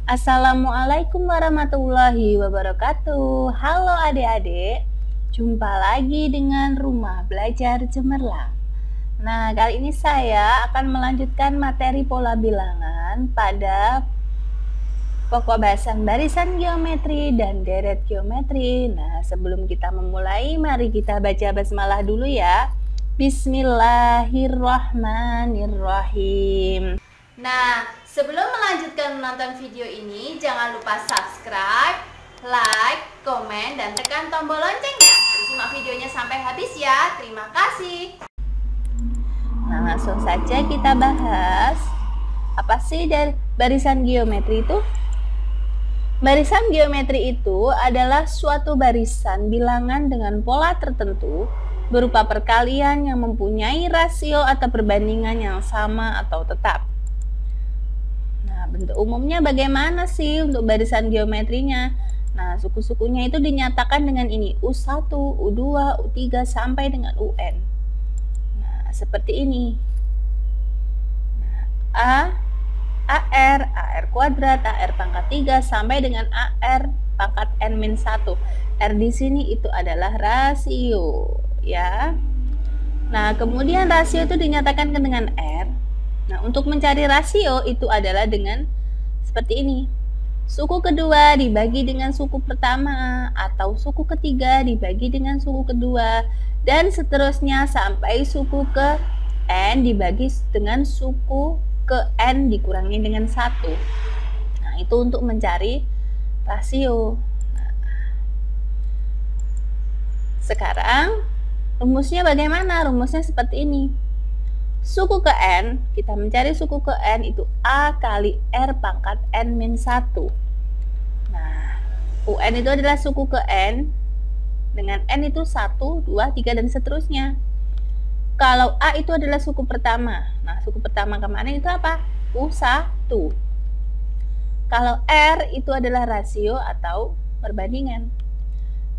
Assalamualaikum warahmatullahi wabarakatuh. Halo adik-adik, jumpa lagi dengan Rumah Belajar Cemerlang. Nah, kali ini saya akan melanjutkan materi pola bilangan pada pokok bahasan barisan geometri dan deret geometri. Nah, sebelum kita memulai, mari kita baca basmalah dulu ya. Bismillahirrahmanirrahim. Nah, sebelum melanjutkan menonton video ini, jangan lupa subscribe, like, komen, dan tekan tombol loncengnya. Simak videonya sampai habis ya. Terima kasih. Nah, langsung saja kita bahas. Apa sih dari barisan geometri itu? Barisan geometri itu adalah suatu barisan bilangan dengan pola tertentu berupa perkalian yang mempunyai rasio atau perbandingan yang sama atau tetap. Nah, bentuk umumnya bagaimana sih untuk barisan geometrinya? Nah, suku-sukunya itu dinyatakan dengan ini, U1, U2, U3 sampai dengan UN. Nah, seperti ini. Nah, AR kuadrat, AR pangkat 3 sampai dengan AR pangkat N-1. R di sini itu adalah rasio, ya. Nah, kemudian rasio itu dinyatakan dengan R. Nah, untuk mencari rasio itu adalah dengan seperti ini. Suku kedua dibagi dengan suku pertama, atau suku ketiga dibagi dengan suku kedua, dan seterusnya sampai suku ke N dibagi dengan suku ke N dikurangi dengan 1. Nah, itu untuk mencari rasio. Nah, sekarang rumusnya bagaimana? Rumusnya seperti ini. Suku ke N, kita mencari suku ke N itu A kali R pangkat N-1. Nah, UN itu adalah suku ke N, dengan N itu 1, 2, 3, dan seterusnya. Kalau A itu adalah suku pertama, nah suku pertama kemana itu apa? U1. Kalau R itu adalah rasio atau perbandingan.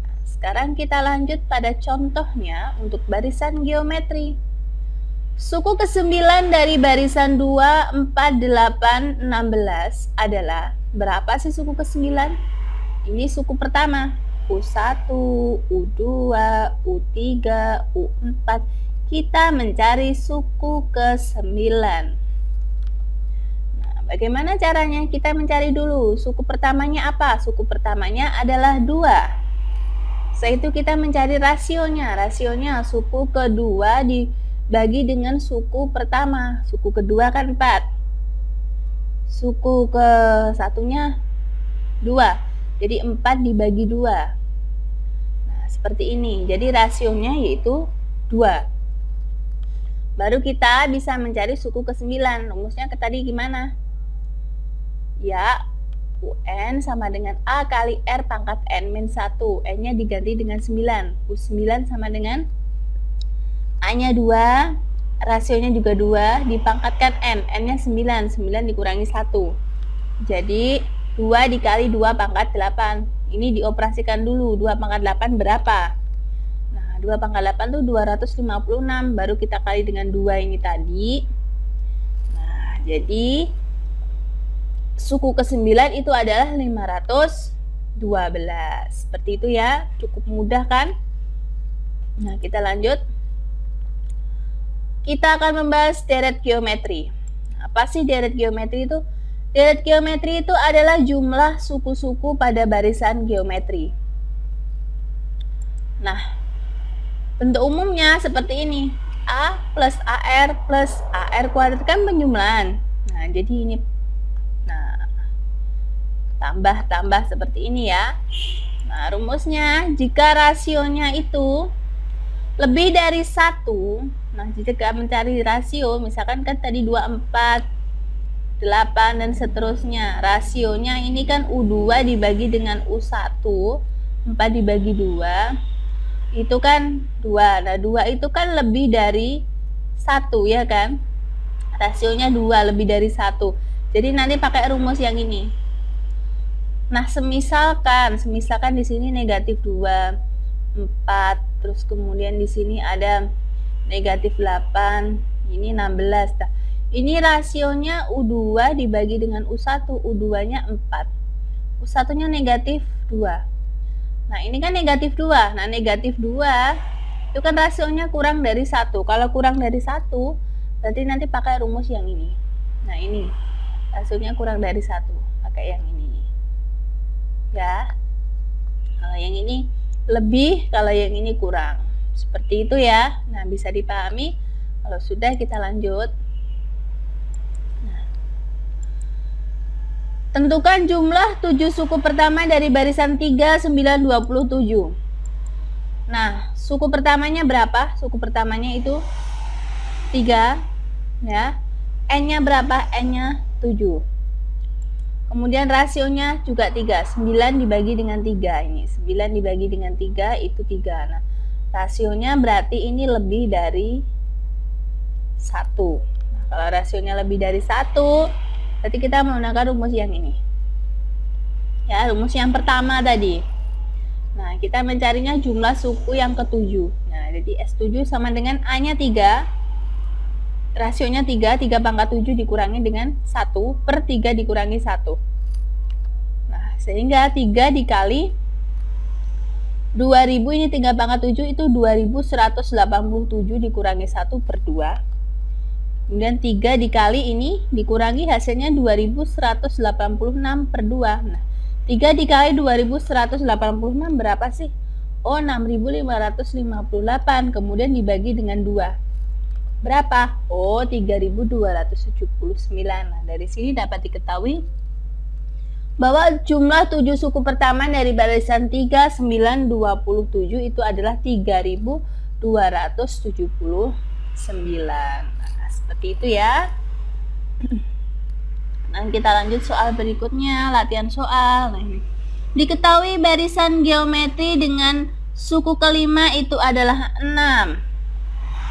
Nah, sekarang kita lanjut pada contohnya untuk barisan geometri. Suku ke-9 dari barisan 2, 4, 8, 16 adalah berapa sih suku ke-9? Ini suku pertama, U1, U2, U3, U4. Kita mencari suku ke-9. Nah, bagaimana caranya? Kita mencari dulu suku pertamanya apa? Suku pertamanya adalah 2. Setelah itu kita mencari rasionya. Rasionya suku kedua dibagi dengan suku pertama. Suku kedua kan 4. Suku ke satunya 2. Jadi 4 dibagi 2. Nah, seperti ini. Jadi rasionya yaitu 2. Baru kita bisa mencari suku ke-9. Rumusnya tadi gimana? Ya, UN sama dengan A kali R pangkat N-1. N-nya diganti dengan 9. U9 sama dengan A-nya 2, rasionya juga 2, dipangkatkan N. N-nya 9. 9 dikurangi 1. Jadi 2 dikali 2 pangkat 8. Ini dioperasikan dulu. 2 pangkat 8 berapa? 2 pangkat 8 itu 256, baru kita kali dengan 2 ini tadi. Nah, jadi suku ke-9 itu adalah 512. Seperti itu ya, cukup mudah kan? Nah, kita lanjut. Kita akan membahas deret geometri. Apa sih deret geometri itu? Deret geometri itu adalah jumlah suku-suku pada barisan geometri. Nah, bentuk umumnya seperti ini. A plus AR plus AR kuadrat kan penjumlahan. Nah, jadi ini. Nah, tambah seperti ini ya. Nah, rumusnya jika rasionya itu lebih dari 1. Nah, jika mencari rasio, misalkan kan tadi 2, 4, 8, dan seterusnya. Rasionya ini kan U2 dibagi dengan U1, 4 dibagi 2. Itu kan 2. Nah, 2 itu kan lebih dari 1 ya kan? Rasionya 2 lebih dari 1. Jadi nanti pakai rumus yang ini. Nah, semisalkan di sini negatif 2, 4, terus kemudian di sini ada negatif 8, ini 16. Nah, Ini rasionya U2 dibagi dengan U1, U2-nya 4. U1-nya negatif 2. Nah, ini kan negatif 2. Nah, negatif 2 itu kan rasionya kurang dari 1. Kalau kurang dari 1, berarti nanti pakai rumus yang ini. Nah, ini rasionya kurang dari 1. Pakai yang ini. Ya. Kalau yang ini lebih, kalau yang ini kurang. Seperti itu ya. Nah, bisa dipahami. Kalau sudah, kita lanjut. Tentukan jumlah 7 suku pertama dari barisan 3, 9, 27. Nah, suku pertamanya berapa? Suku pertamanya itu 3, ya. N-nya berapa? N-nya 7. Kemudian rasionya juga 3. 9 dibagi dengan 3 ini. 9 dibagi dengan 3 itu 3. Nah, rasionya berarti ini lebih dari 1. Nah, kalau rasionya lebih dari 1, berarti kita menggunakan rumus yang ini. Ya, rumus yang pertama tadi. Nah, kita mencarinya jumlah suku yang ke-7. Nah, jadi S7 sama dengan A-nya 3. Rasionya 3, 3 pangkat 7 dikurangi dengan 1 per 3 dikurangi 1. Nah, sehingga 3 dikali 2000 ini 3 pangkat 7 itu 2187 dikurangi 1 per 2. Kemudian 3 dikali ini dikurangi hasilnya 2186 per 2. Nah, 3 dikali 2186 berapa sih? Oh, 6558. Kemudian dibagi dengan 2. Berapa? Oh, 3279. Nah, dari sini dapat diketahui bahwa jumlah 7 suku pertama dari barisan 3, 9, 27 itu adalah 3279. Seperti itu ya. Nah, kita lanjut soal berikutnya, latihan soal. Nah, ini. Diketahui barisan geometri dengan suku kelima itu adalah 6.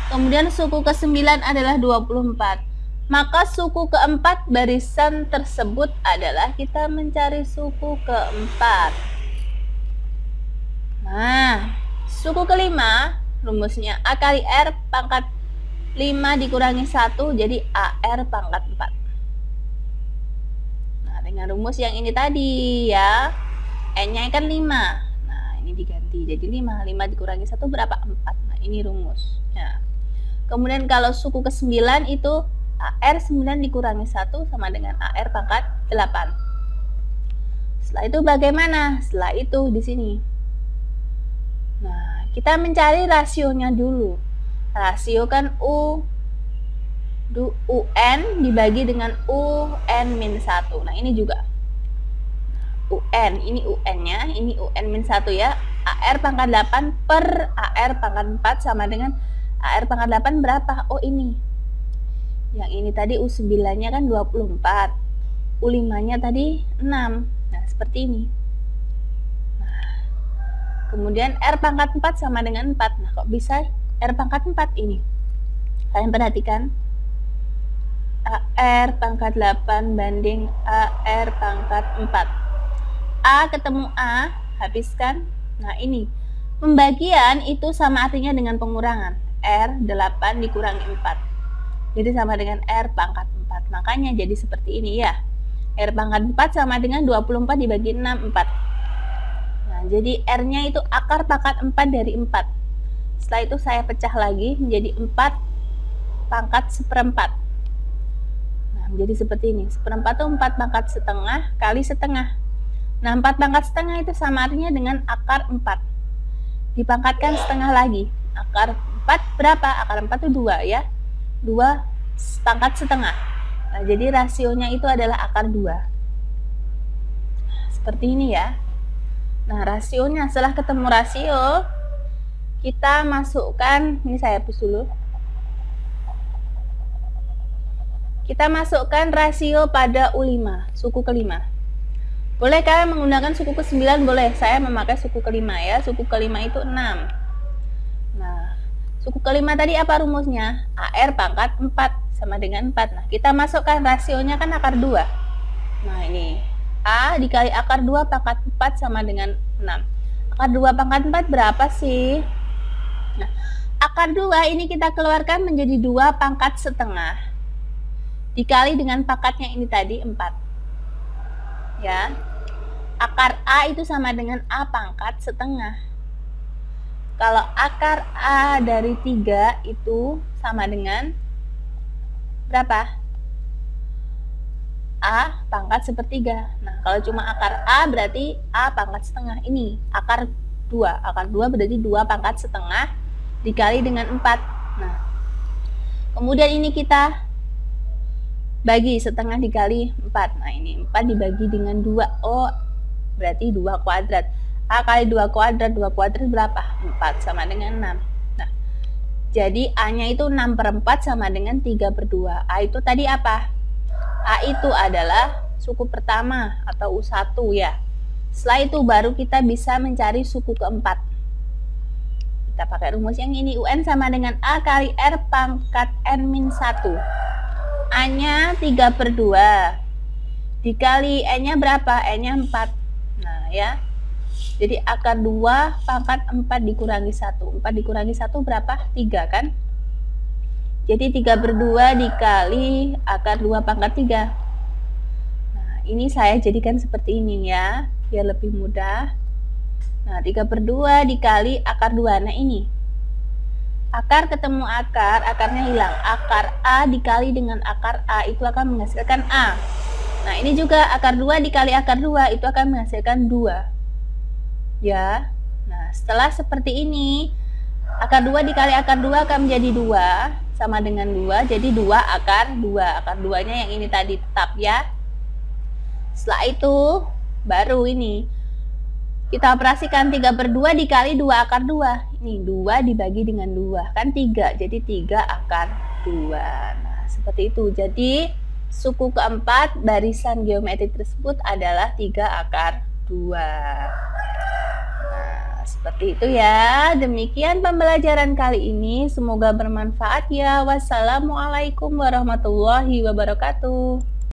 Kemudian suku ke-9 adalah 24. Maka suku keempat barisan tersebut adalah kita mencari suku keempat. Nah, suku kelima rumusnya A kali R pangkat 5 dikurangi 1 jadi AR pangkat 4. Nah, dengan rumus yang ini tadi ya. N-nya kan 5. Nah, ini diganti jadi 5. 5 dikurangi 1 berapa? 4. Nah, ini rumus. Nah, kemudian kalau suku ke-9 itu AR 9 dikurangi 1 sama dengan AR pangkat 8. Setelah itu bagaimana? Setelah itu di sini. Nah, kita mencari rasionya dulu. Rasio kan UN dibagi dengan UN-1. Nah, ini juga UN, ini UN-nya, ini UN-1 ya. AR pangkat 8 per AR pangkat 4 sama dengan AR pangkat 8 berapa? Oh, ini. Yang ini tadi U9-nya kan 24. U5-nya tadi 6. Nah, seperti ini. Nah, kemudian R pangkat 4 sama dengan 4. Nah, kok bisa R pangkat 4 ini? Kalian perhatikan. AR pangkat 8 banding AR pangkat 4. A ketemu A, habiskan. Nah, ini. Pembagian itu sama artinya dengan pengurangan. R 8 dikurangi 4. Jadi sama dengan R pangkat 4. Makanya jadi seperti ini ya. R pangkat 4 sama dengan 24 dibagi 6, 4. Nah, jadi R-nya itu akar pangkat 4 dari 4. Setelah itu saya pecah lagi menjadi 4 pangkat seperempat. Nah, menjadi seperti ini. Seperempat itu 4 pangkat setengah kali setengah. Nah, 4 pangkat setengah itu sama artinya dengan akar 4. Dipangkatkan setengah lagi. Akar 4 berapa? Akar 4 itu 2 ya. 2 pangkat setengah. Nah, jadi rasionya itu adalah akar 2. Nah, seperti ini ya. Nah, rasionya setelah ketemu rasio, kita masukkan, ini saya hapus dulu. Kita masukkan rasio pada U5, suku kelima. Boleh kalian menggunakan suku ke-9, boleh. Saya memakai suku kelima ya. Suku kelima itu 6. Nah, suku kelima tadi apa rumusnya? AR pangkat 4 sama dengan 4. Nah, kita masukkan rasionya kan akar 2. Nah, ini A dikali akar 2 pangkat 4 sama dengan 6. Akar 2 pangkat 4 berapa sih? Nah, akar 2 ini kita keluarkan menjadi 2 pangkat setengah. dikali dengan pangkatnya ini tadi 4. Ya. Akar A itu sama dengan A pangkat setengah. Kalau akar A dari 3 itu sama dengan berapa? A pangkat sepertiga. Nah, kalau cuma akar A berarti A pangkat setengah. Ini akar 2. Akar 2 berarti 2 pangkat setengah dikali dengan 4. Nah, kemudian ini kita bagi setengah dikali 4. Nah, ini 4 dibagi dengan 2. Oh, berarti 2 kuadrat. A kali 2 kuadrat, 2 kuadrat berapa? 4 sama dengan 6. Nah, jadi A-nya itu 6/4 sama dengan 3/2. A itu tadi apa? A itu adalah suku pertama atau U1 ya. Setelah itu baru kita bisa mencari suku keempat. Kita pakai rumus yang ini. UN sama dengan A kali R pangkat N-1. A-nya 3/2. Dikali N-nya berapa? N-nya 4. Nah ya. Jadi akar 2 pangkat 4 dikurangi 1. 4 dikurangi 1 berapa? 3 kan? Jadi 3/2 dikali akar 2 pangkat 3. Nah, ini saya jadikan seperti ini ya, biar lebih mudah. Nah, 3/2 dikali akar 2. Nah, ini. Akar ketemu akar, akarnya hilang. Akar A dikali dengan akar A itu akan menghasilkan A. Nah, ini juga akar 2 dikali akar 2 itu akan menghasilkan 2. Ya. Nah, setelah seperti ini, akar 2 dikali akar 2 akan menjadi 2, sama dengan 2, jadi 2 akar 2. Akar 2-nya yang ini tadi tetap ya. Setelah itu, baru ini. Kita operasikan 3/2 dikali 2 akar 2. Ini 2 dibagi dengan 2, kan 3, jadi 3 akar 2. Nah, seperti itu. Jadi, suku keempat barisan geometri tersebut adalah 3 akar 2. Seperti itu ya. Demikian pembelajaran kali ini. Semoga bermanfaat ya. Wassalamualaikum warahmatullahi wabarakatuh.